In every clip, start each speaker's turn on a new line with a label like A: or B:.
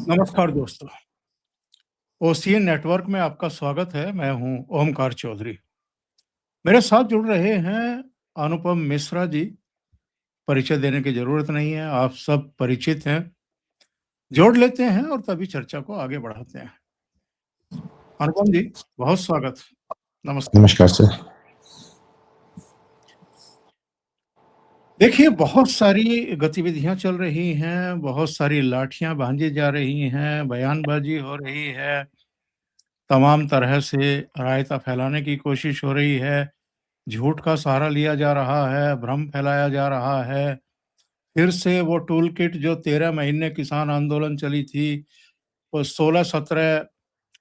A: नमस्कार दोस्तों, OCN network में आपका स्वागत है। मैं हूं ओमकार चौधरी। मेरे साथ जुड़ रहे हैं अनुपम मिश्रा जी। परिचय देने की जरूरत नहीं है, आप सब परिचित हैं। जोड़ लेते हैं और तभी चर्चा को आगे बढ़ाते हैं। अनुपम जी, बहुत स्वागत। नमस्कार।
B: नमस्कार सर।
A: देखिए, बहुत सारी गतिविधियां चल रही हैं, बहुत सारी लाठियां भांजी जा रही हैं, बयानबाजी हो रही है, तमाम तरह से रायता फैलाने की कोशिश हो रही है, झूठ का सहारा लिया जा रहा है, भ्रम फैलाया जा रहा है। फिर से वो टूल किट जो 13 महीने किसान आंदोलन चली थी, वो 16-17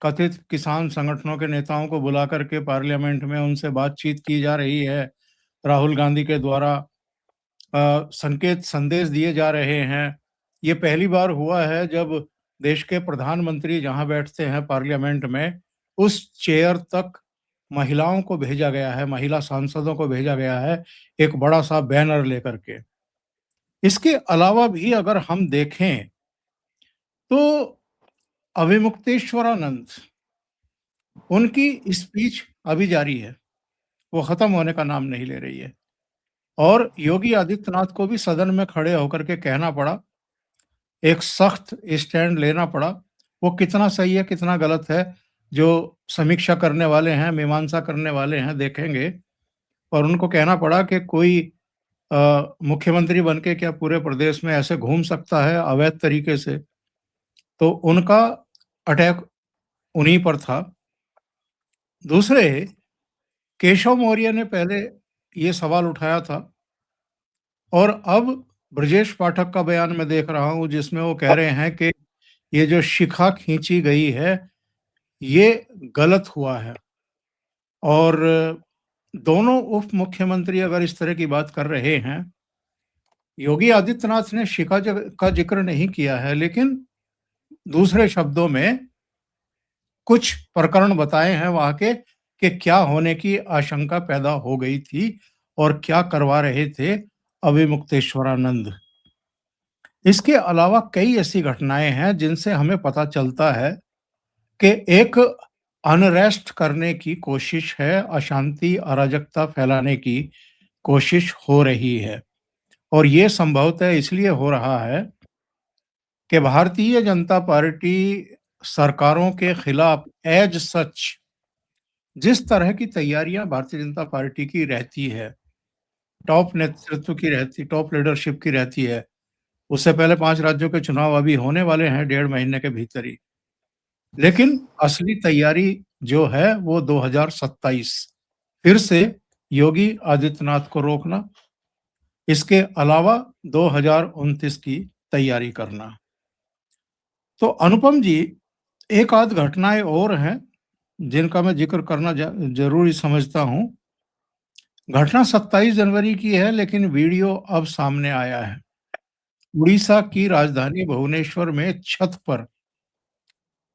A: कथित किसान संगठनों के नेताओं को बुला करके पार्लियामेंट में उनसे बातचीत की जा रही है। राहुल गांधी के द्वारा संकेत संदेश दिए जा रहे हैं। ये पहली बार हुआ है जब देश के प्रधानमंत्री जहां बैठते हैं पार्लियामेंट में, उस चेयर तक महिलाओं को भेजा गया है, महिला सांसदों को भेजा गया है, एक बड़ा सा बैनर लेकर के। इसके अलावा भी अगर हम देखें तो अविमुक्तेश्वरानंद, उनकी स्पीच अभी जारी है, वो खत्म होने का नाम नहीं ले रही है। और योगी आदित्यनाथ को भी सदन में खड़े होकर के कहना पड़ा, एक सख्त स्टैंड लेना पड़ा। वो कितना सही है, कितना गलत है, जो समीक्षा करने वाले हैं, मीमांसा करने वाले हैं, देखेंगे। और उनको कहना पड़ा कि कोई मुख्यमंत्री बनके क्या पूरे प्रदेश में ऐसे घूम सकता है अवैध तरीके से। तो उनका अटैक उन्हीं पर था। दूसरे, केशव मौर्य ने पहले ये सवाल उठाया था, और अब ब्रजेश पाठक का बयान मैं देख रहा हूं जिसमें वो कह रहे हैं कि ये जो शिखा खींची गई है ये गलत हुआ है। और दोनों उप मुख्यमंत्री अगर इस तरह की बात कर रहे हैं, योगी आदित्यनाथ ने शिखा का जिक्र नहीं किया है, लेकिन दूसरे शब्दों में कुछ प्रकरण बताए हैं वहां के कि क्या होने की आशंका पैदा हो गई थी और क्या करवा रहे थे अविमुक्तेश्वरानंद। इसके अलावा कई ऐसी घटनाएं हैं जिनसे हमें पता चलता है कि एक अनरेस्ट करने की कोशिश है, अशांति अराजकता फैलाने की कोशिश हो रही है। और ये संभवतः इसलिए हो रहा है कि भारतीय जनता पार्टी सरकारों के खिलाफ एज सच जिस तरह की तैयारियां भारतीय जनता पार्टी की रहती है, टॉप नेतृत्व की रहती, टॉप लीडरशिप की रहती है। उससे पहले 5 राज्यों के चुनाव अभी होने वाले हैं 1.5 महीने के भीतर ही। लेकिन असली तैयारी जो है वो 2027 फिर से योगी आदित्यनाथ को रोकना, इसके अलावा 2029 की तैयारी करना। तो अनुपम जी, एक आध घटनाएं और हैं जिनका मैं जिक्र करना जरूरी समझता हूं। घटना 27 जनवरी की है, लेकिन वीडियो अब सामने आया है। उड़ीसा की राजधानी भुवनेश्वर में छत पर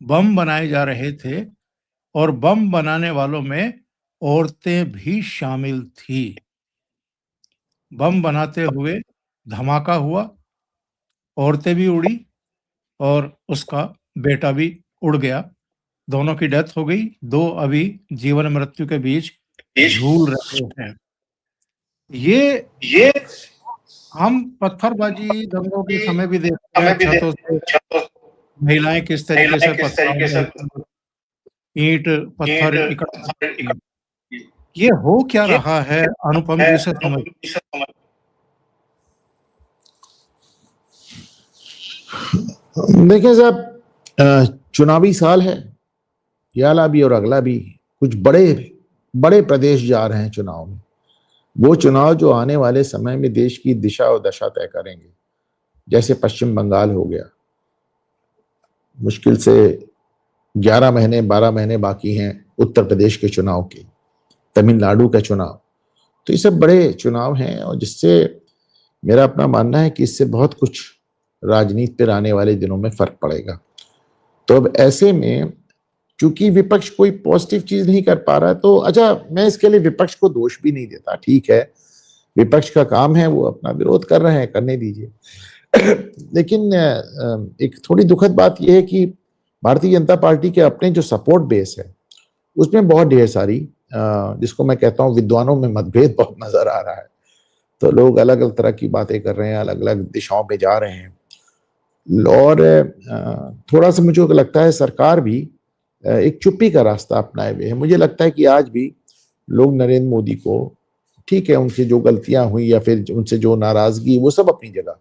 A: बम बनाए जा रहे थे, और बम बनाने वालों में औरतें भी शामिल थी। बम बनाते हुए धमाका हुआ, औरतें भी उड़ी और उसका बेटा भी उड़ गया। दोनों की डेथ हो गई। 2 अभी जीवन मृत्यु के बीच झूल रहे हैं। ये हम पत्थरबाजी दंगों के समय भी देखते हैं, छतों से महिलाएं किस तरीके से पत्थरों में ईंट पत्थर इकट्ठा करती हैं। ये हो क्या रहा है अनुपम जी से समझ।
B: देखिए साहब, चुनावी साल है, ये वाला भी और अगला भी। कुछ बड़े बड़े प्रदेश जा रहे हैं चुनाव में। वो चुनाव जो आने वाले समय में देश की दिशा और दशा तय करेंगे। जैसे पश्चिम बंगाल हो गया, मुश्किल से 11 महीने 12 महीने बाकी हैं उत्तर प्रदेश के चुनाव के, तमिलनाडु का चुनाव। तो ये सब बड़े चुनाव हैं, और जिससे मेरा अपना मानना है कि इससे बहुत कुछ राजनीति पर आने वाले दिनों में फर्क पड़ेगा। तो अब ऐसे में चूंकि विपक्ष कोई पॉजिटिव चीज नहीं कर पा रहा है, तो अच्छा, मैं इसके लिए विपक्ष को दोष भी नहीं देता। ठीक है, विपक्ष का काम है, वो अपना विरोध कर रहे हैं, करने दीजिए। लेकिन एक थोड़ी दुखद बात यह है कि भारतीय जनता पार्टी के अपने जो सपोर्ट बेस है उसमें बहुत ढेर सारी जिसको मैं कहता हूँ विद्वानों में मतभेद बहुत नजर आ रहा है। तो लोग अलग अलग तरह की बातें कर रहे हैं, अलग अलग दिशाओं में जा रहे हैं। और थोड़ा सा मुझे लगता है सरकार भी एक चुप्पी का रास्ता अपनाए हुए है। मुझे लगता है कि आज भी लोग नरेंद्र मोदी को, ठीक है उनसे जो गलतियां हुई या फिर उनसे जो नाराजगी, वो सब अपनी जगह,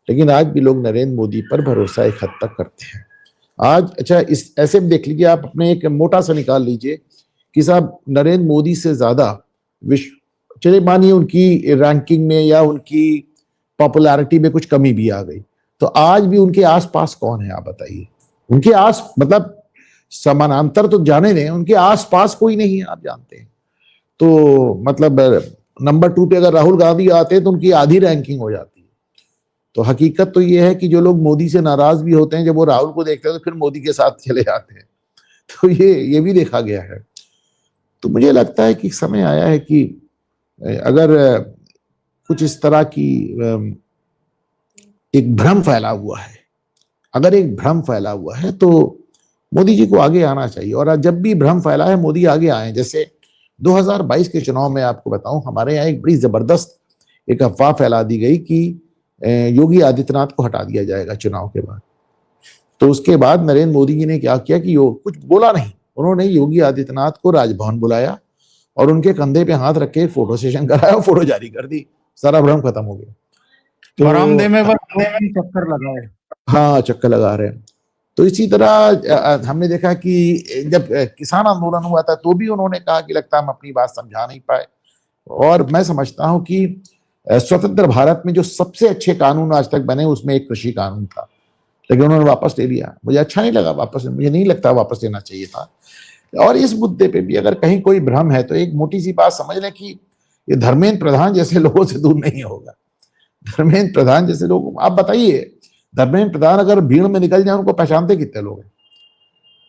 B: लेकिन आज भी लोग नरेंद्र मोदी पर भरोसा एक हद तक करते हैं। आज अच्छा इस ऐसे में देख लीजिए, आप अपने एक मोटा सा निकाल लीजिए कि साहब नरेंद्र मोदी से ज्यादा विश्व, चलिए मानिए उनकी रैंकिंग में या उनकी पॉपुलैरिटी में कुछ कमी भी आ गई, तो आज भी उनके आसपास कौन है आप बताइए? उनके आस मतलब समानांतर तो जाने दें, उनके आसपास कोई नहीं है, आप जानते हैं। तो मतलब नंबर 2 पे अगर राहुल गांधी आते हैं तो उनकी आधी रैंकिंग हो जाती है। तो हकीकत तो ये है कि जो लोग मोदी से नाराज भी होते हैं, जब वो राहुल को देखते हैं तो फिर मोदी के साथ चले जाते हैं। तो ये भी देखा गया है। तो मुझे लगता है कि समय आया है कि अगर कुछ इस तरह की एक भ्रम फैला हुआ है, अगर एक भ्रम फैला हुआ है तो मोदी जी को आगे आना चाहिए। और जब भी भ्रम फैला है मोदी आगे आए। जैसे 2022 के चुनाव में आपको बताऊं, हमारे यहाँ एक बड़ी जबरदस्त एक अफवाह फैला दी गई कि योगी आदित्यनाथ को हटा दिया जाएगा चुनाव के बाद। तो उसके बाद नरेंद्र मोदी जी ने क्या किया कि कुछ बोला नहीं, उन्होंने योगी आदित्यनाथ को राजभवन बुलाया और उनके कंधे पे हाथ रख के फोटो सेशन कराया, फोटो जारी कर दी, सारा भ्रम खत्म हो गया।
A: तो बरामदे में बस 2-3 चक्कर लगाए।
B: हाँ, चक्कर लगा रहे हैं। तो इसी तरह हमने देखा कि जब किसान आंदोलन हुआ था तो भी उन्होंने कहा कि लगता है हम अपनी बात समझा नहीं पाए। और मैं समझता हूं कि स्वतंत्र भारत में जो सबसे अच्छे कानून आज तक बने उसमें एक कृषि कानून था, लेकिन उन्होंने वापस ले लिया। मुझे अच्छा नहीं लगा वापस, मुझे नहीं लगता वापस लेना चाहिए था। और इस मुद्दे पे भी अगर कहीं कोई भ्रम है तो एक मोटी सी बात समझ लें कि ये धर्मेंद्र प्रधान जैसे लोगों से दूर नहीं होगा। धर्मेंद्र प्रधान जैसे लोग, आप बताइए धर्मेंद्र प्रधान अगर भीड़ में निकल जाए उनको पहचानते कितने लोग हैं?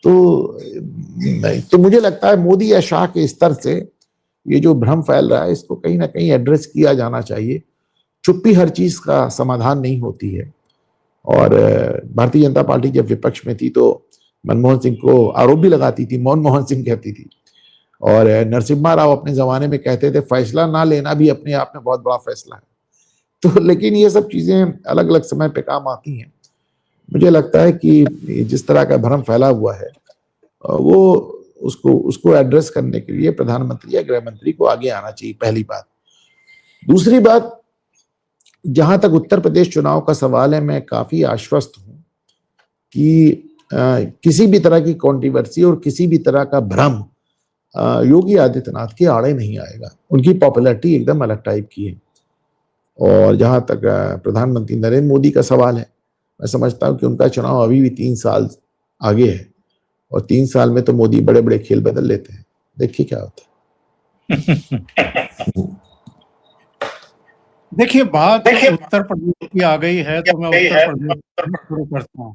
B: तो नहीं, तो मुझे लगता है मोदी या शाह के स्तर से ये जो भ्रम फैल रहा है इसको कहीं ना कहीं एड्रेस किया जाना चाहिए। चुप्पी हर चीज का समाधान नहीं होती है। और भारतीय जनता पार्टी जब विपक्ष में थी तो मनमोहन सिंह को आरोप भी लगाती थी, मनमोहन सिंह कहती थी। और नरसिम्हा राव अपने जमाने में कहते थे फैसला ना लेना भी अपने आप में बहुत बड़ा फैसला है। तो लेकिन ये सब चीजें अलग अलग समय पे काम आती हैं। मुझे लगता है कि जिस तरह का भ्रम फैला हुआ है वो उसको एड्रेस करने के लिए प्रधानमंत्री या गृह मंत्री को आगे आना चाहिए, पहली बात। दूसरी बात, जहां तक उत्तर प्रदेश चुनाव का सवाल है, मैं काफी आश्वस्त हूं कि किसी भी तरह की कंट्रोवर्सी और किसी भी तरह का भ्रम योगी आदित्यनाथ के आड़े नहीं आएगा। उनकी पॉपुलैरिटी एकदम अलग टाइप की है। और जहां तक प्रधानमंत्री नरेंद्र मोदी का सवाल है, मैं समझता हूं कि उनका चुनाव अभी भी 3 साल आगे है और 3 साल में तो मोदी बड़े बड़े खेल बदल लेते हैं। देखिए क्या होता है।
A: देखिए बात उत्तर प्रदेश की आ गई है तो मैं उत्तर प्रदेश से शुरू करता हूँ।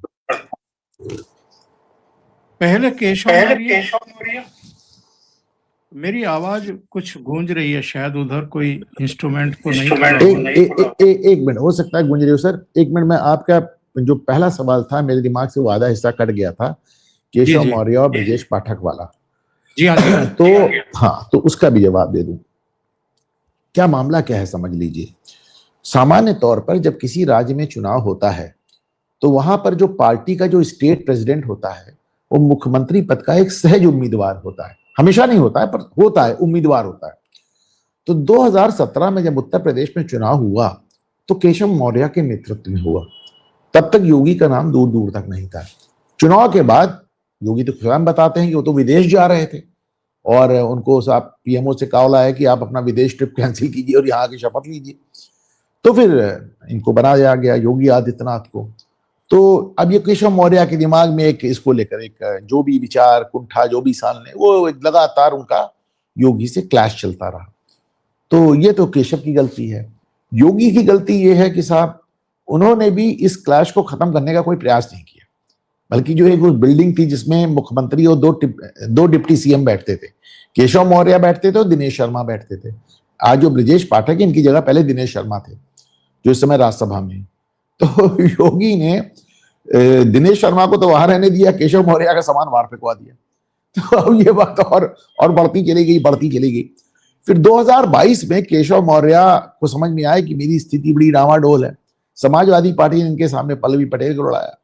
A: पहले केशव मौर्य, मेरी आवाज कुछ गूंज रही है, शायद उधर कोई इंस्ट्रूमेंट को नहीं
B: एक मिनट, हो सकता है गूंज रही हो सर। एक मिनट, मैं आपका जो पहला सवाल था मेरे दिमाग से वो आधा हिस्सा कट गया था, केशव मौर्य और ब्रजेश पाठक वाला।
A: जी हाँ।
B: तो हाँ, तो उसका भी जवाब दे दूं। क्या मामला क्या है समझ लीजिए। सामान्य तौर पर जब किसी राज्य में चुनाव होता है तो वहां पर जो पार्टी का जो स्टेट प्रेसिडेंट होता है वो मुख्यमंत्री पद का एक सहज उम्मीदवार होता है। हमेशा नहीं होता है पर होता है, उम्मीदवार होता है। तो 2017 में जब उत्तर प्रदेश में चुनाव हुआ तो केशव मौर्य के नेतृत्व में हुआ। तब तक योगी का नाम दूर दूर तक नहीं था। चुनाव के बाद योगी तो स्वयं बताते हैं कि वो तो विदेश जा रहे थे और उनको साहब पीएमओ से कॉल आया कि आप अपना विदेश ट्रिप कैंसिल कीजिए और यहाँ आके शपथ लीजिए। तो फिर इनको बनाया गया योगी आदित्यनाथ को। तो अब ये केशव मौर्य के दिमाग में एक इसको लेकर एक जो भी विचार कुंठा, जो भी सालने, वो लगातार उनका योगी से क्लैश चलता रहा। तो ये तो केशव की गलती है। योगी की गलती ये है कि साहब उन्होंने भी इस क्लैश को खत्म करने का कोई प्रयास नहीं किया, बल्कि जो एक बिल्डिंग थी जिसमें मुख्यमंत्री और दो डिप्टी सीएम बैठते थे, केशव मौर्य बैठते थे और दिनेश शर्मा बैठते थे। आज जो ब्रजेश पाठक है इनकी जगह पहले दिनेश शर्मा थे जो इस समय राज्यसभा में। तो योगी ने दिनेश शर्मा को तो वहां रहने दिया, केशव मौर्य का सामान बाहर फेंकवा दिया। तो अब ये बात और बढ़ती चली गई। फिर 2022 में केशव मौर्य को समझ में आया कि मेरी स्थिति बड़ी डामाडोल है। समाजवादी पार्टी ने इनके सामने पल्लवी पटेल को लड़ाया।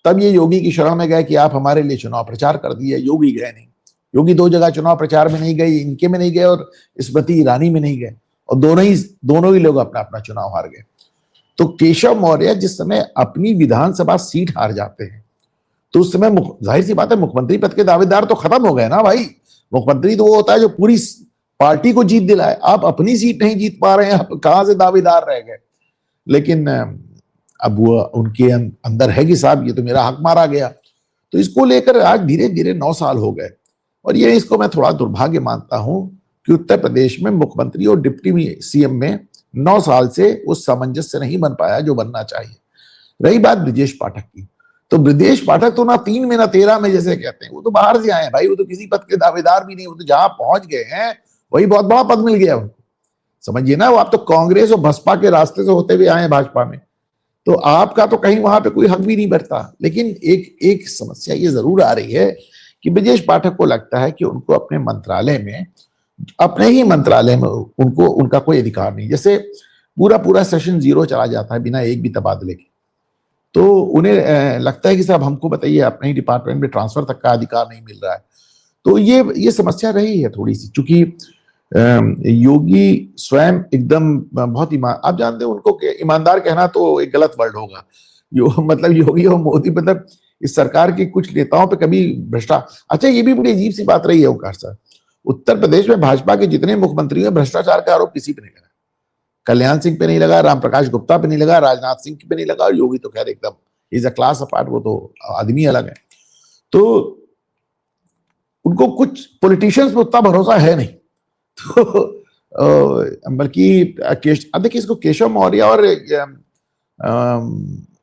B: तब ये योगी की शरण में गए कि आप हमारे लिए चुनाव प्रचार कर दिए। योगी गए नहीं। योगी 2 जगह चुनाव प्रचार में नहीं गए, इनके में नहीं गए और स्मृति ईरानी में नहीं गए, और दोनों ही लोग अपना अपना चुनाव हार गए। तो केशव मौर्य जिस समय अपनी विधानसभा सीट हार जाते हैं, तो उस समय जाहिर सी बात है मुख्यमंत्री पद के दावेदार तो खत्म हो गए ना भाई। मुख्यमंत्री तो वो होता है जो पूरी पार्टी को जीत दिलाए। आप अपनी सीट नहीं जीत पा रहे हैं, आप कहां से दावेदार रह गए। लेकिन अब वो उनके अंदर है कि साहब ये तो मेरा हक मारा गया। तो इसको लेकर आज धीरे धीरे 9 साल हो गए, और ये इसको मैं थोड़ा दुर्भाग्य मानता हूं कि उत्तर प्रदेश में मुख्यमंत्री और डिप्टी सीएम में 9 साल से उस सामंजस्य नहीं बन पाया जो बनना चाहिए। रही बात ब्रजेश पाठक की, तो ब्रजेश पाठक तो ना 3 में ना 13 में जैसे कहते हैं, वो तो बाहर से आए हैं भाई। वो तो किसी पद के दावेदार भी नहीं, वो तो जहां पहुंच गए हैं वही बहुत बड़ा पद मिल गया उनको, समझिए ना। वो आप तो कांग्रेस और बसपा के रास्ते से होते हुए आए हैं भाजपा में, तो आपका तो कहीं वहां पे कोई हक भी नहीं बढ़ता। लेकिन एक समस्या ये जरूर आ रही है कि ब्रजेश पाठक को लगता है कि उनको अपने ही मंत्रालय में उनका कोई अधिकार नहीं। जैसे पूरा सेशन 0 चला जाता है बिना एक भी तबादले के, तो उन्हें लगता है कि साहब हमको बताइए, अपने ही डिपार्टमेंट में ट्रांसफर तक का अधिकार नहीं मिल रहा है। तो ये समस्या रही है थोड़ी सी, चूंकि योगी स्वयं एकदम बहुत आप जानते हैं उनको ईमानदार कहना तो एक गलत वर्ड होगा। मतलब योगी और मोदी, मतलब इस सरकार के कुछ नेताओं पे कभी अच्छा, ये भी बड़ी अजीब सी बात रही है ओंकार सर। उत्तर प्रदेश में भाजपा के जितने मुख्यमंत्री हैं, भ्रष्टाचार का आरोप किसी पे नहीं लगा। कल्याण सिंह पे नहीं लगा, रामप्रकाश गुप्ता पे नहीं लगा, राजनाथ सिंह पे नहीं लगा, और योगी तो खैर एकदम इज अ क्लास अपार्ट, वो तो आदमी अलग है। तो उनको कुछ पॉलिटिशियंस पे उतना भरोसा है नहीं। तो बल्कि देखिए, इसको केशव मौर्य और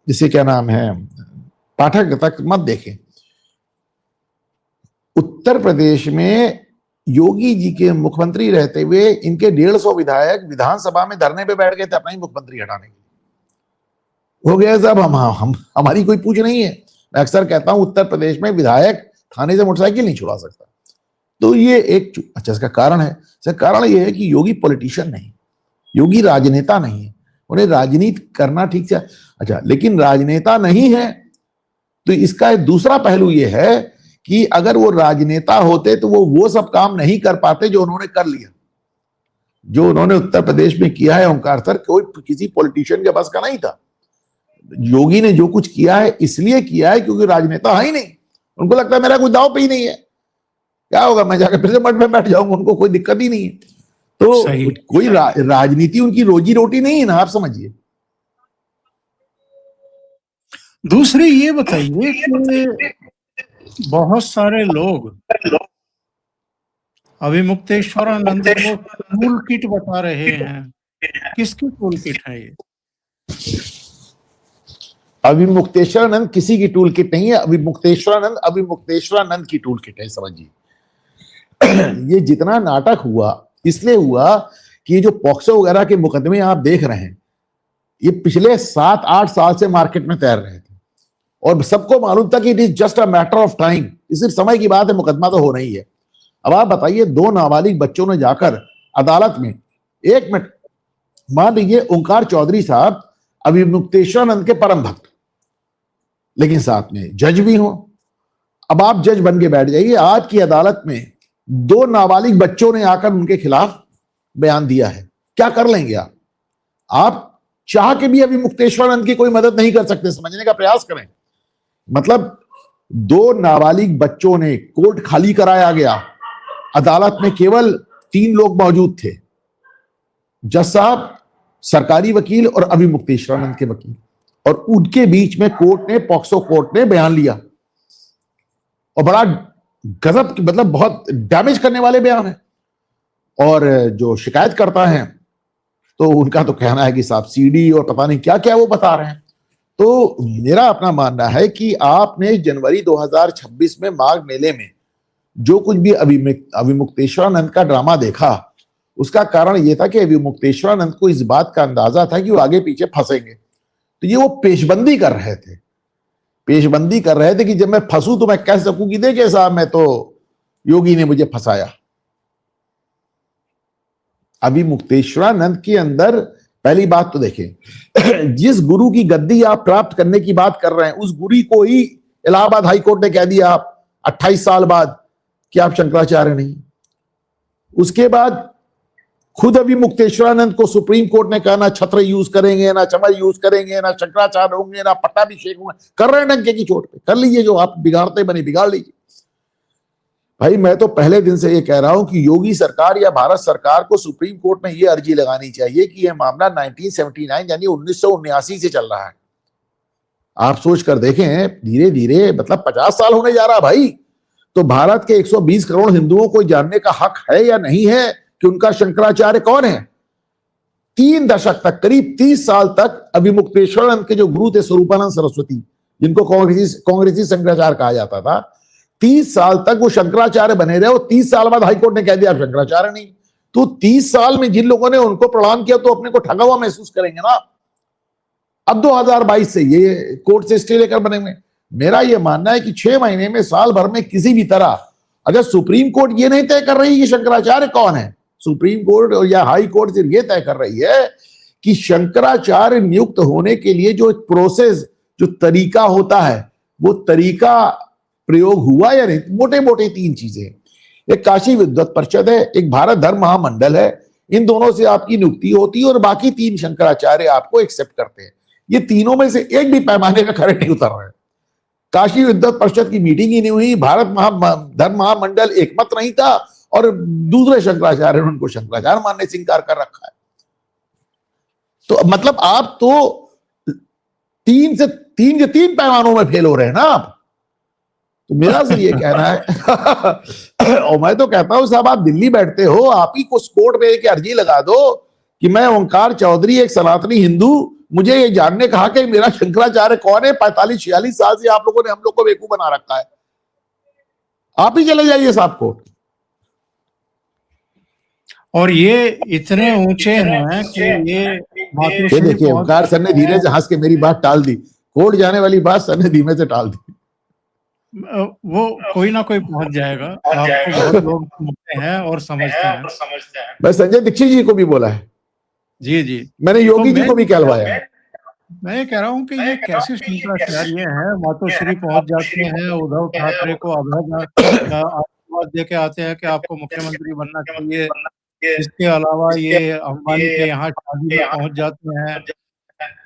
B: जिसे क्या नाम है पाठक तक मत देखें। उत्तर प्रदेश में योगी जी के मुख्यमंत्री रहते हुए इनके 150 विधायक विधानसभा में धरने पे बैठ गए थे अपना ही मुख्यमंत्री हटाने के लिए। हो गया साहब, हम हमारी कोई पूछ नहीं है। मैं अक्सर कहता हूं उत्तर प्रदेश में विधायक थाने से मोटरसाइकिल नहीं छुड़ा सकता। तो ये एक अच्छा इसका कारण है। इसका कारण ये है कि योगी पॉलिटिशियन नहीं, योगी राजनेता नहीं है। उन्हें राजनीति करना ठीक से अच्छा, लेकिन राजनेता नहीं है तो इसका एक दूसरा पहलू ये है कि अगर वो राजनेता होते तो वो सब काम नहीं कर पाते जो उन्होंने कर लिया। जो उन्होंने उत्तर प्रदेश में किया है ओंकार सर, कोई किसी पॉलिटिशियन के पास का नहीं था। योगी ने जो कुछ किया है इसलिए किया है क्योंकि राजनेता है ही नहीं। उनको लगता है मेरा कोई दाव पे ही नहीं है, क्या होगा, मैं जाकर फिर से मठ में बैठ जाऊंगा, उनको कोई दिक्कत ही नहीं है। तो कोई राजनीति उनकी रोजी रोटी नहीं है ना, आप समझिए।
A: दूसरी ये बताइए कि बहुत सारे लोग अभिमुक्तेश्वरानंद को टूल किट बता रहे हैं। किसकी टूल किट है ये?
B: अभिमुक्तेश्वरानंद किसी की टूल किट नहीं है। अभिमुक्तेश्वरानंद की टूल किट है, समझिए। ये जितना नाटक हुआ इसलिए हुआ कि ये जो पॉक्सो वगैरह के मुकदमे आप देख रहे हैं, ये पिछले 7-8 साल से मार्केट में तैर रहे थे और सबको मालूम था कि it is just a matter of time, सिर्फ समय की बात है, मुकदमा तो होना ही है। अब आप बताइए, 2 नाबालिग बच्चों ने जाकर अदालत में, 1 मिनट, मान लीजिए ओंकार चौधरी साहब अभिमुक्तेश्वरानंद के परम भक्त, लेकिन साथ में जज भी हो। अब आप जज बन के बैठ जाइए, आज की अदालत में 2 नाबालिग बच्चों ने आकर उनके खिलाफ बयान दिया है, क्या कर लेंगे आप? आप चाह के भी अभिमुक्तेश्वरानंद की कोई मदद नहीं कर सकते, समझने का प्रयास करें। मतलब 2 नाबालिग बच्चों ने, कोर्ट खाली कराया गया, अदालत में केवल 3 लोग मौजूद थे, जज साहब, सरकारी वकील और अभिमुक्तेश्वरानंद के वकील, और उनके बीच में कोर्ट ने, पॉक्सो कोर्ट ने बयान लिया और बड़ा गजब, मतलब बहुत डैमेज करने वाले बयान है। और जो शिकायत करता है तो उनका तो कहना है कि साहब सीडी और पता नहीं क्या क्या वो बता रहे हैं। तो मेरा अपना मानना है कि आपने जनवरी 2026 में माघ मेले में जो कुछ भी अभिमुक्तेश्वरानंद का ड्रामा देखा, उसका कारण यह था कि अभिमुक्तेश्वरानंद को इस बात का अंदाजा था कि वो आगे पीछे फंसेंगे। तो ये वो पेशबंदी कर रहे थे, पेशबंदी कर रहे थे कि जब मैं फंसू तो मैं कह सकूं कि देखिए साहब, मैं तो योगी ने मुझे फंसाया। अभी मुक्तेश्वरानंद के अंदर पहली बात तो देखें, जिस गुरु की गद्दी आप प्राप्त करने की बात कर रहे हैं, उस गुरु को ही इलाहाबाद हाईकोर्ट ने कह दिया आप 28 साल बाद कि आप शंकराचार्य नहीं। उसके बाद खुद अभी मुक्तेश्वरानंद को सुप्रीम कोर्ट ने कहा ना छत्र यूज करेंगे, ना चमर यूज करेंगे, ना शंकराचार्य होंगे, ना पट्टाभिषेक होंगे। कर रहे हैं डंके की चोट पे, कर लीजिए, जो आप बिगाड़ते बने बिगाड़ लीजिए। भाई मैं तो पहले दिन से ये कह रहा हूं कि योगी सरकार या भारत सरकार को सुप्रीम कोर्ट में ये अर्जी लगानी चाहिए कि यह मामला 1979 यानी 1979 से चल रहा है। आप सोच कर देखें, धीरे धीरे मतलब 50 साल होने जा रहा भाई। तो भारत के 120 करोड़ हिंदुओं को जानने का हक है या नहीं है कि उनका शंकराचार्य कौन है। 3 दशक तक, करीब 30 साल तक अभी मुक्तेश्वरानंद के जो गुरु थे स्वरूपानंद सरस्वती, जिनको कांग्रेसी शंकराचार्य कहा जाता था, 30 साल तक वो शंकराचार्य बने रहे। वो 30 साल बाद हाईकोर्ट ने कह दिया आप शंकराचार्य नहीं। तो 30 साल में जिन लोगों ने उनको प्रणाम किया तो अपने को ठगा हुआ महसूस करेंगे ना। अब 2022 से ये कोर्ट से स्टे लेकर बने हुए। मेरा ये मानना है कि 6 महीने में, साल भर में किसी भी तरह अगर सुप्रीम कोर्ट ये नहीं तय कर रही कि शंकराचार्य कौन है, सुप्रीम कोर्ट या हाई कोर्ट सिर्फ ये तय कर रही है कि शंकराचार्य नियुक्त होने के लिए जो प्रोसेस, जो तरीका होता है, वो तरीका प्रयोग हुआ या नहीं। मोटे मोटे 3 चीजें, एक काशी विद्वत परिषद है, एक भारत धर्म महामंडल है, इन दोनों से आपकी नियुक्ति होती है और बाकी 3 शंकराचार्य आपको एक्सेप्ट करते हैं। ये तीनों में से एक भी पैमाने का खरे नहीं उतर रहे। काशी विद्वत परिषद की मीटिंग ही नहीं हुई, भारत धर्म महामंडल एकमत नहीं था और दूसरे शंकराचार्य ने उनको शंकराचार्य मानने से इंकार कर रखा है। तो मतलब आप तो 3 पैमानों में फेल हो रहे हैं ना आप। तो मेरा सिर्फ ये कहना है और मैं तो कहता हूं साहब, आप दिल्ली बैठते हो, आप ही कुछ कोर्ट में एक अर्जी लगा दो कि मैं ओंकार चौधरी, एक सनातनी हिंदू, मुझे ये जानने कहा कि मेरा शंकराचार्य कौन है। 45-46 साल से आप लोगों ने हम लोग को बेवकूफ बना रखा है। आप ही चले जाइए साहब कोर्ट।
A: और ये इतने ऊंचे हैं कि ये
B: देखिए, ओंकार सर ने धीरे से हंस के मेरी बात टाल दी। कोर्ट जाने वाली बात सर ने धीमे से टाल दी।
A: वो कोई ना कोई पहुंच जाएगा। आपको बहुत लोग सुनते हैं और समझते हैं।
B: मैं संजय दीक्षित जी को भी बोला है।
A: जी
B: मैंने योगी जी को भी कहलवाया।
A: मैं ये कह रहा हूँ कि ये कैसे शंकराचार्य हैं, मातोश्री पहुंच जाते हैं, उद्धव ठाकरे को आशीर्वाद दे के आते हैं कि आपको मुख्यमंत्री बनना चाहिए। इसके अलावा ये अंबानी के यहाँ शादी में पहुंच जाते हैं,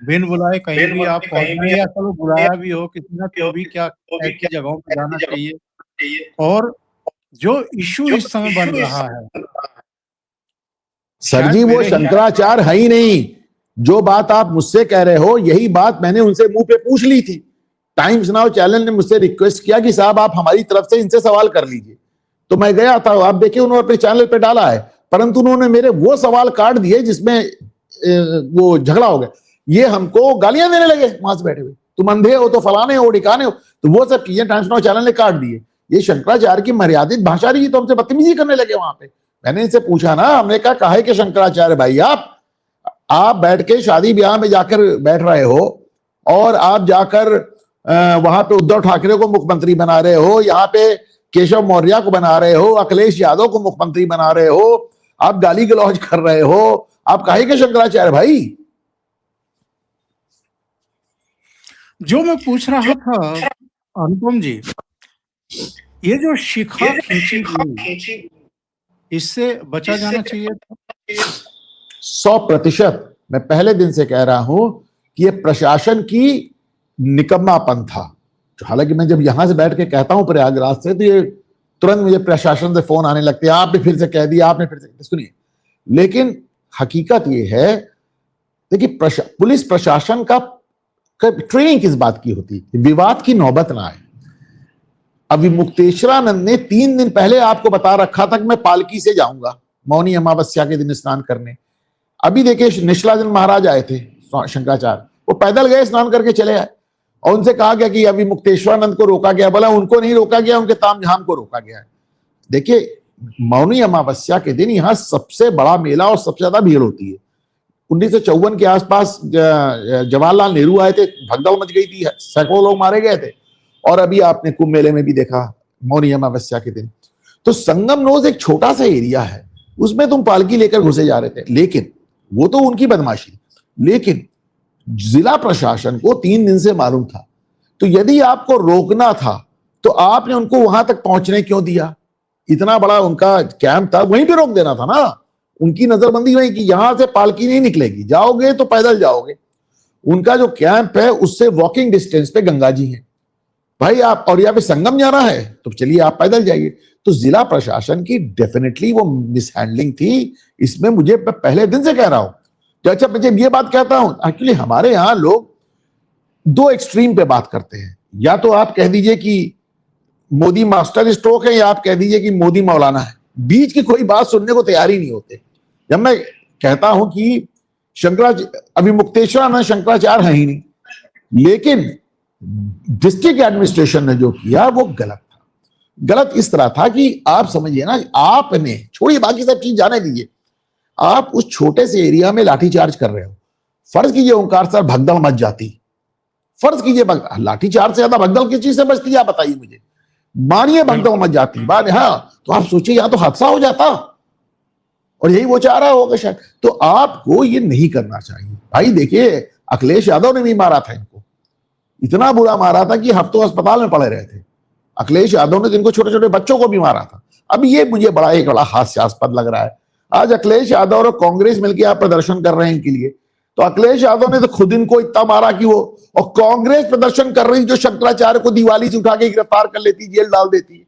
A: बिन बुलाए कहीं भी आप पहुंच गए, या चलो बुलाया भी हो किसी ने तो भी क्या ऐसी जगहों पर जाना चाहिए। और जो इश्यू इस समय बन रहा है
B: सर जी, वो शंकराचार्य है ही नहीं। जो बात आप मुझसे कह रहे हो, यही बात मैंने उनसे मुंह पे पूछ ली थी। टाइम्स नाउ चैनल ने मुझसे रिक्वेस्ट किया कि साहब आप हमारी तरफ से इनसे सवाल कर लीजिए, तो मैं गया था। आप देखिए, उन्होंने अपने चैनल पे डाला है, परंतु उन्होंने मेरे वो सवाल काट दिए जिसमें वो झगड़ा हो गया। ये हमको गालियां देने लगे वहां से बैठे हुए, तुम अंधे हो तो फलाने हो ढिकाने हो, तो वो सब चीजें टाइम्स नाउ चैनल ने काट दिए। ये शंकराचार्य की मर्यादित भाषा रही, तो हमसे बदतमीजी करने लगे वहां पे। मैंने इनसे पूछा ना, हमने कहा काहे के शंकराचार्य भाई आप बैठ के शादी ब्याह में जाकर बैठ रहे हो और आप जाकर वहां पे उद्धव ठाकरे को मुख्यमंत्री बना रहे हो, यहाँ पे केशव मौर्य को बना रहे हो, अखिलेश यादव को मुख्यमंत्री बना रहे हो, आप गाली गलौज कर रहे हो, आप काहे के शंकराचार्य भाई।
A: जो मैं पूछ रहा था अनुपम जी, ये जो शिखा खींची गई, इससे बचा जाना चाहिए था।
B: 100% मैं पहले दिन से कह रहा हूं कि ये प्रशासन की निकम्मापन था। हालांकि मैं जब यहां से बैठ के कहता हूं प्रयागराज से, तो ये तुरंत मुझे प्रशासन से फोन आने लगते हैं, आपने फिर से कह दिया, आपने फिर से। सुनिए, लेकिन हकीकत ये है, देखिए पुलिस प्रशासन का ट्रेनिंग किस बात की होती है, विवाद की नौबत ना आए। अभी मुक्तेश्वरानंद ने 3 दिन पहले आपको बता रखा था कि मैं पालकी से जाऊंगा मौनी अमावस्या के दिन स्नान करने। अभी देखिए, निशलानंद महाराज आए थे शंकराचार्य, वो पैदल गए, स्नान करके चले आए और उनसे कहा गया कि अभी मुक्तेश्वरानंद को रोका गया। बोला उनको नहीं रोका गया, उनके तामझाम को रोका गया है। देखिए, मौनी अमावस्या के दिन यहाँ सबसे बड़ा मेला और सबसे ज्यादा भीड़ होती है। 1954 के आसपास जवाहरलाल नेहरू आए थे, भगदड़ मच गई थी, सैकड़ों लोग मारे गए थे। और अभी आपने कुंभ मेले में भी देखा, मौनी अमावस्या के दिन। तो संगम नोज एक छोटा सा एरिया है, उसमें तुम पालकी लेकर घुसे जा रहे थे, लेकिन वो तो उनकी बदमाशी, लेकिन जिला प्रशासन को 3 दिन से मालूम था। तो यदि आपको रोकना था तो आपने उनको वहां तक पहुंचने क्यों दिया? इतना बड़ा उनका कैंप था, वहीं पे रोक देना था ना। उनकी नजरबंदी हुई कि यहां से पालकी नहीं निकलेगी, जाओगे तो पैदल जाओगे। उनका जो कैंप है उससे वॉकिंग डिस्टेंस पे गंगा जी है भाई। आप और यहाँ पे संगम जाना है तो चलिए आप पैदल जाइए। तो जिला प्रशासन की डेफिनेटली वो मिसहैंडलिंग थी, इसमें मुझे पहले दिन से कह रहा हूं। तो अच्छा, मुझे ये बात कहता हूं, एक्चुअली हमारे यहां लोग 2 एक्सट्रीम पे बात करते हैं। या तो आप कह दीजिए कि मोदी मास्टर स्ट्रोक है, या आप कह दीजिए कि मोदी मौलाना है। बीच की कोई बात सुनने को तैयार ही नहीं होते। जब मैं कहता हूं कि शंकराचार्य, अभी मुक्तेश्वर शंकराचार्य है ही नहीं, लेकिन डिस्ट्रिक्ट एडमिनिस्ट्रेशन ने जो किया वो गलत था। गलत इस तरह था कि आप समझिए ना, आपने, छोड़िए बाकी सब चीज जाने दीजिए, आप उस छोटे से एरिया में लाठीचार्ज कर रहे हो। फर्ज कीजिए ओंकार सर भगदड़ मच जाती, फर्ज कीजिए लाठीचार्ज से ज्यादा भगदड़ किस चीज से बचती है आप बताइए मुझे। मानिए भगदड़ मच जाती, हाँ, तो आप सोचिए यहाँ तो हादसा हो जाता, और यही वो चाह रहा होगा शायद। तो आपको ये नहीं करना चाहिए भाई। देखिए अखिलेश यादव ने भी मारा था इनको, इतना बुरा मारा था कि हफ्तों अस्पताल में पड़े रहे थे। अखिलेश यादव ने जिनको छोटे छोटे बच्चों को भी मारा था। अब ये मुझे एक बड़ा हास्यास्पद लग रहा है। आज अखिलेश यादव और कांग्रेस मिलकर आप प्रदर्शन कर रहे हैं इनके लिए, तो अखिलेश यादव ने तो खुद इनको इतना मारा कि वो, और कांग्रेस प्रदर्शन कर रही जो शंकराचार्य को दिवाली से उठा के गिरफ्तार कर लेती, जेल डाल देती है।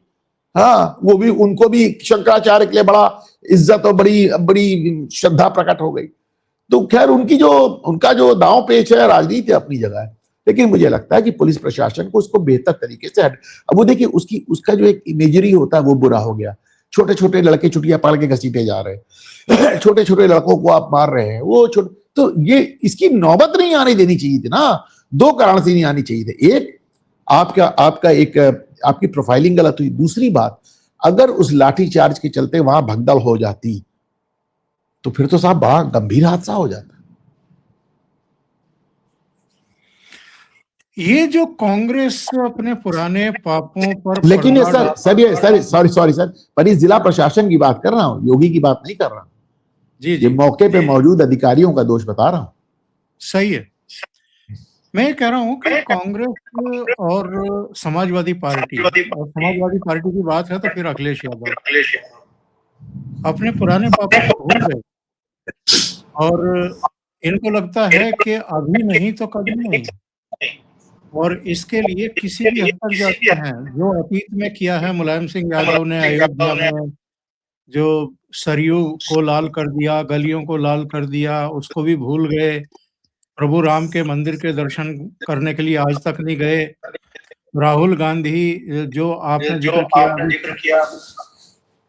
B: हाँ, वो भी, उनको भी शंकराचार्य के लिए बड़ा इज्जत और बड़ी बड़ी श्रद्धा प्रकट हो गई। तो खैर उनका जो दांव पेच है, राजनीति अपनी जगह है, लेकिन मुझे लगता है कि पुलिस प्रशासन को उसको बेहतर तरीके से अब वो देखिए उसका जो एक इमेजरी होता है वो बुरा हो गया। छोटे छोटे लड़के चुटिया पाल के घसीटे जा रहे हैं छोटे छोटे लड़कों को आप मार रहे हैं, वो छोटे, तो ये इसकी नौबत नहीं आने देनी चाहिए थी ना। 2 कारण से नहीं आनी चाहिए थे। एक, आपकी प्रोफाइलिंग गलत हुई। दूसरी बात, अगर उस लाठीचार्ज के चलते वहां भगदड़ हो जाती तो फिर तो साहब बड़ा गंभीर हादसा हो जाता।
A: ये जो कांग्रेस अपने पुराने पापों पर,
B: लेकिन ये सॉरी सर, पर इस जिला प्रशासन की बात कर रहा हूं, योगी की बात नहीं कर रहा हूं।
A: जी
B: ये मौके पे मौजूद अधिकारियों का दोष बता रहा हूं।
A: सही है। मैं ये कह रहा हूं कि कांग्रेस और समाजवादी पार्टी की बात है तो फिर अखिलेश यादव अपने पुराने पापों को भूल गए, और इनको लगता है कि अभी नहीं तो कभी नहीं, और इसके लिए किसी भी हद तक जाते हैं। जो अतीत में किया है मुलायम सिंह यादव ने अयोध्या में, जो सरयू को लाल कर दिया, गलियों को लाल कर दिया, उसको भी भूल गए। प्रभु राम के मंदिर के दर्शन करने के लिए आज तक नहीं गए। राहुल गांधी, जो आपने जिक्र किया,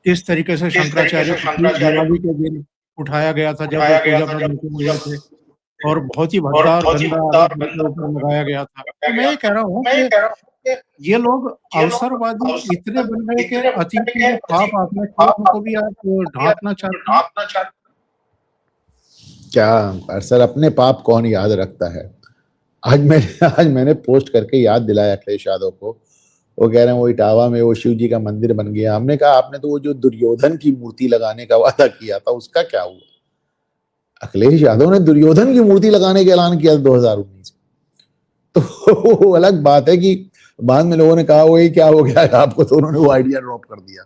A: किस तरीके से शंकराचार्य को दिवाली के दिन उठाया गया था जब वो पूजा पर मीटिंग में गए थे, और बहुत ही भद्दा गंदा उनके ऊपर लगाया गया था। तो मैं ये कह रहा हूँ कि ये लोग अवसरवादी इतने बन गए कि अतीत में जो पाप आपने किए उनको भी आप ढांकना चाहते हैं।
B: क्या सर, अपने पाप कौन याद रखता है? आज मैंने पोस्ट करके याद दिलाया अखिलेश यादव को। वो कह रहे हैं वो इटावा में वो शिव जी का मंदिर बन गया। हमने कहा आपने तो वो जो दुर्योधन की मूर्ति लगाने का वादा किया था उसका क्या हुआ? अखिलेश यादव ने दुर्योधन की मूर्ति लगाने का ऐलान किया 2019 में। तो वो अलग बात है कि बाद में लोगों ने कहा वो क्या हो गया है आपको, तो उन्होंने वो आइडिया ड्रॉप कर दिया।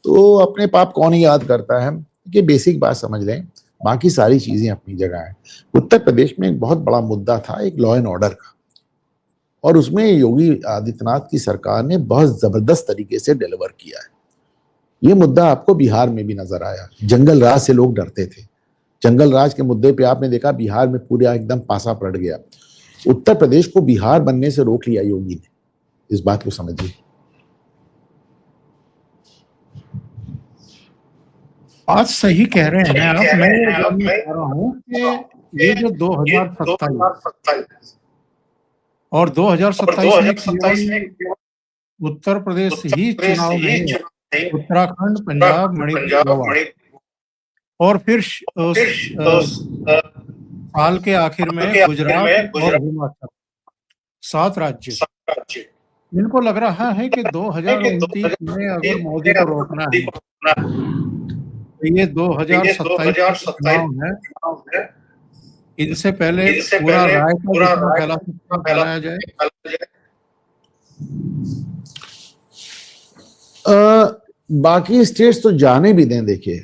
B: तो अपने पाप कौन ही याद करता है, कि बेसिक बात समझ लें, बाकी सारी चीजें अपनी जगह है। उत्तर प्रदेश में एक बहुत बड़ा मुद्दा था एक लॉ एंड ऑर्डर का, और उसमें योगी आदित्यनाथ की सरकार ने बहुत जबरदस्त तरीके से डिलीवर किया है। ये मुद्दा आपको बिहार में भी नजर आया। जंगल राज से लोग डरते थे, जंगल राज के मुद्दे पे आपने देखा बिहार में पूरा एकदम पासा पलट गया। उत्तर प्रदेश को बिहार बनने से रोक लिया योगी ने, इस बात को समझिए।
A: बात सही कह रहे हैं आप। मैं कह रहा हूँ कि ये जो 2027 और 2027 में उत्तर प्रदेश ही चुनाव नहीं है, उत्तराखंड, पंजाब, मणिपुर, गोवा, और फिर साल के आखिर में गुजरात और हिमाचल 7 राज्य। इनको लग रहा है कि 2029 में अगर मोदी को रोकना है तो ये 2027 का जो चुनाव है, इनसे पहले पूरा रायता जितना फैला सकते हैं फैलाया जाए।
B: बाकी स्टेट्स तो जाने भी दें। देखिए,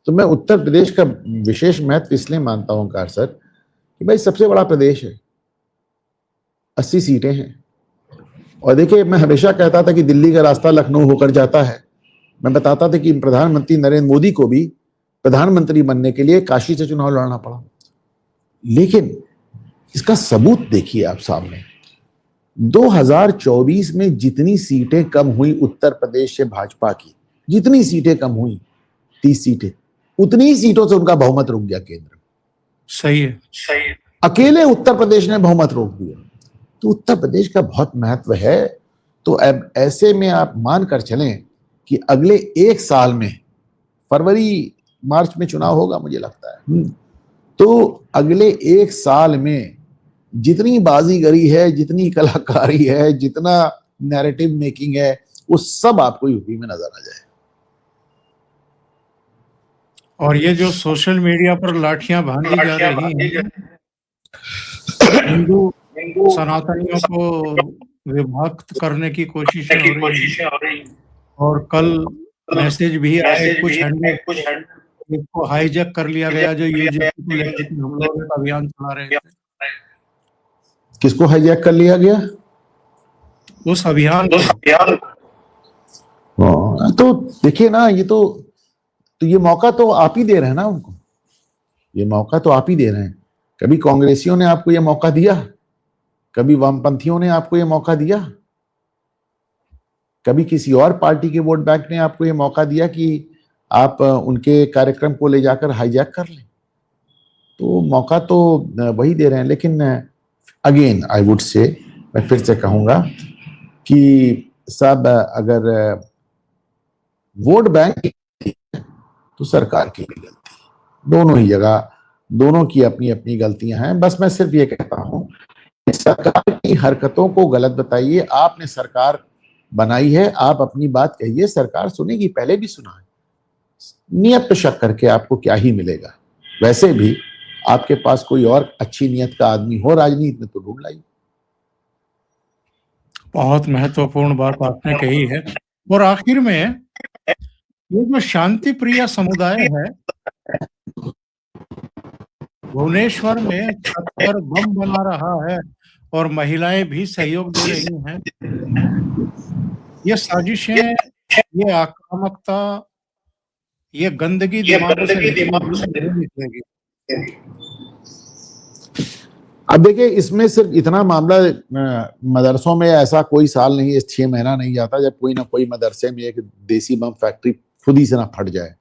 B: तो मैं उत्तर प्रदेश का विशेष महत्व इसलिए मानता हूं कार सर कि भाई सबसे बड़ा प्रदेश है, 80 सीटें हैं। और देखिए, मैं हमेशा कहता था कि दिल्ली का रास्ता लखनऊ होकर जाता है। मैं बताता था कि प्रधानमंत्री नरेंद्र मोदी को भी प्रधानमंत्री बनने के लिए काशी से चुनाव लड़ना पड़ा, लेकिन इसका सबूत देखिए आप सामने। 2024 में जितनी सीटें कम हुई उत्तर प्रदेश से भाजपा की, जितनी सीटें कम हुई 30 सीटें, उतनी ही सीटों से उनका बहुमत रुक गया केंद्र।
A: सही है।
B: अकेले उत्तर प्रदेश ने बहुमत रोक दिया। तो उत्तर प्रदेश का बहुत महत्व है। तो अब ऐसे में आप मानकर चलें कि अगले 1 साल में, फरवरी मार्च में चुनाव होगा मुझे लगता है, तो अगले 1 साल में जितनी बाजीगरी है, जितनी कलाकारी है, जितना नैरेटिव मेकिंग है, वो सब आपको यूपी में नजर आ जाए।
A: और ये जो सोशल मीडिया पर लाठियां बांधी जा रही हैं, हिंदू सनातनियों को विभक्त करने की कोशिशें हो रही हैं। और कल मैसेज भी आए, कुछ हैंडल इसको हाईजैक कर लिया गया जो यूजेपी को लेकर के हम लोग एक अभियान चला रहे थे।
B: किसको हाईजैक कर लिया गया?
A: उस अभियान
B: तो देखिए ना, ये मौका तो आप ही दे रहे हैं ना उनको। ये मौका तो आप ही दे रहे हैं। कभी कांग्रेसियों ने आपको ये मौका दिया, कभी वामपंथियों ने आपको ये मौका दिया, कभी किसी और पार्टी के वोट बैंक ने आपको ये मौका दिया कि आप उनके कार्यक्रम को ले जाकर हाईजैक कर लें। तो मौका तो वही दे रहे हैं। लेकिन अगेन आई वुड से, मैं फिर से कहूंगा कि सब अगर वोट बैंक तो सरकार की भी गलती, दोनों ही जगह, दोनों की अपनी अपनी गलतियां हैं। बस मैं सिर्फ ये कहता हूं कि सरकार की हरकतों को गलत बताइए। आपने सरकार बनाई है, आप अपनी बात कहिए, सरकार सुनेगी। पहले भी सुना है। नियत पे शक करके आपको क्या ही मिलेगा। वैसे भी आपके पास कोई और अच्छी नियत का आदमी हो राजनीति में तो ढूंढ लाइए।
A: बहुत महत्वपूर्ण बात आपने कही है। और आखिर में ये जो शांति प्रिय समुदाय है, भुवनेश्वर में छत पर बम बना रहा है और महिलाएं भी सहयोग दे रही हैं। ये साजिशें, ये आक्रामकता, ये गंदगी दिमागों से नहीं निकलेगी।
B: अब देखिए, इसमें सिर्फ इतना मामला मदरसों में ऐसा कोई साल नहीं है, 6 महीना नहीं जाता जब कोई ना कोई मदरसे में एक देसी बम फैक्ट्री खुद ही से ना फट जाए।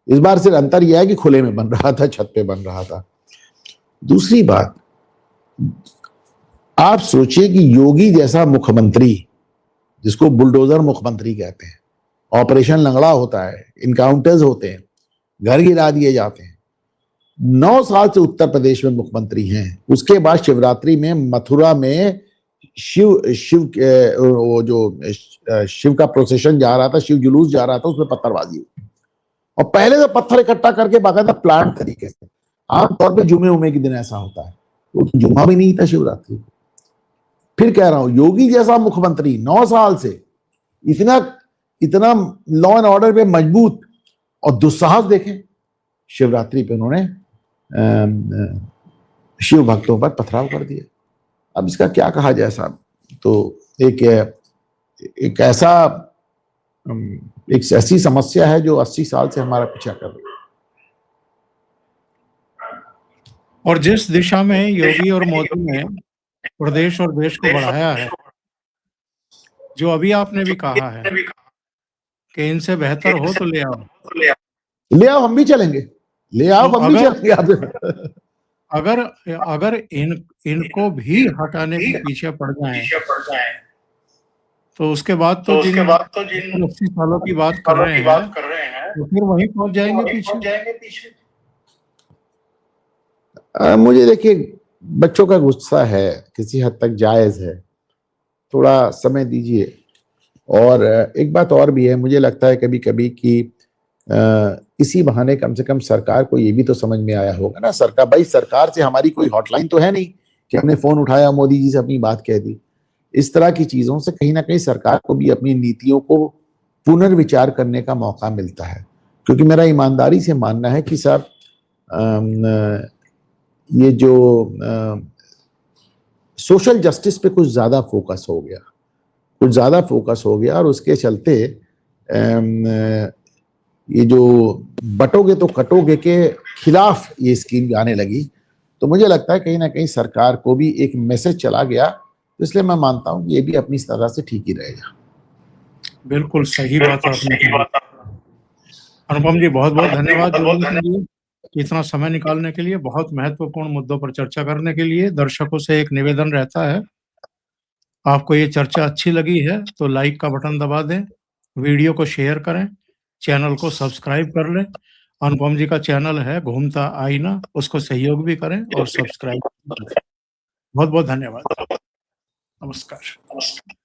B: इस बार सिर्फ अंतर यह है कि खुले में बन रहा था, छत पे बन रहा था। दूसरी बात, आप सोचिए कि योगी जैसा मुख्यमंत्री, जिसको बुलडोजर मुख्यमंत्री कहते हैं, ऑपरेशन लंगड़ा होता है, इनकाउंटर्स होते हैं, घर गिरा दिए जाते हैं, 9 साल से उत्तर प्रदेश में मुख्यमंत्री हैं। उसके बाद शिवरात्रि में मथुरा में शिव का प्रोसेशन जा रहा था, शिव जुलूस जा रहा था, उसमें पत्थरबाजी हुई और पहले तो पत्थर इकट्ठा करके बाकायदा प्लान तरीके से। आमतौर पर जुमे उमे के दिन ऐसा होता है, तो जुम्मा भी नहीं था शिवरात्रि को। फिर कह रहा हूं, योगी जैसा मुख्यमंत्री 9 साल से इतना लॉ एंड ऑर्डर पे मजबूत, और दुस्साहस देखें, शिवरात्रि पे उन्होंने शिव भक्तों पर पथराव कर दिया। अब इसका क्या कहा जाए साहब। तो एक ऐसी समस्या है जो 80 साल से हमारा पीछा कर रही है।
A: और जिस दिशा में योगी और मोदी ने प्रदेश और देश को बढ़ाया है, जो अभी आपने भी कहा है कि इनसे बेहतर हो तो ले आओ,
B: हम भी चलेंगे, ले आओ,
A: तो
B: हम भी चलेंगे।
A: अगर इनको भी हटाने के पीछे पड़ जाएं, तो उसके बाद तो जिन 80 सालों की बात कर रहे हैं, तो फिर वहीं पहुंच जाएंगे पीछे।
B: मुझे देखिए बच्चों का गुस्सा है, किसी हद तक जायज़ है, थोड़ा समय दीजिए। और एक बात और भी है, मुझे लगता है कभी-कभी कि इसी बहाने कम से कम सरकार को ये भी तो समझ में आया होगा ना, सरकार से हमारी कोई हॉटलाइन तो है नहीं कि हमने फ़ोन उठाया, मोदी जी से अपनी बात कह दी। इस तरह की चीज़ों से कहीं न कहीं सरकार को भी अपनी नीतियों को पुनर्विचार करने का मौका मिलता है। क्योंकि मेरा ईमानदारी से मानना है कि साहब ये जो सोशल जस्टिस पे कुछ ज़्यादा फ़ोकस हो गया। कुछ ज़्यादा फ़ोकस हो गया और उसके चलते ये जो बँटोगे तो कटोगे के खिलाफ ये स्कीम आने लगी। तो मुझे लगता है कहीं न कहीं सरकार को भी एक मैसेज चला गया, तो इसलिए मैं मानता हूँ कि ये भी अपनी तरह से ठीक ही रहेगा।
A: बिल्कुल सही बात आपने कही। अनुपम जी, बहुत-बहुत धन्यवाद जुड़ने के लिए, इतना समय निकालने के लिए, बहुत महत्वपूर्ण मुद्दों पर चर्चा करने के लिए। दर्शकों से एक निवेदन रहता है, आपको ये चर्चा अच्छी लगी है तो लाइक का बटन दबा दें, वीडियो को शेयर करें, चैनल को सब्सक्राइब कर लें। अनुपम जी का चैनल है घूमता आईना, उसको सहयोग भी करें और सब्सक्राइब भी करें। बहुत-बहुत धन्यवाद। नमस्कार।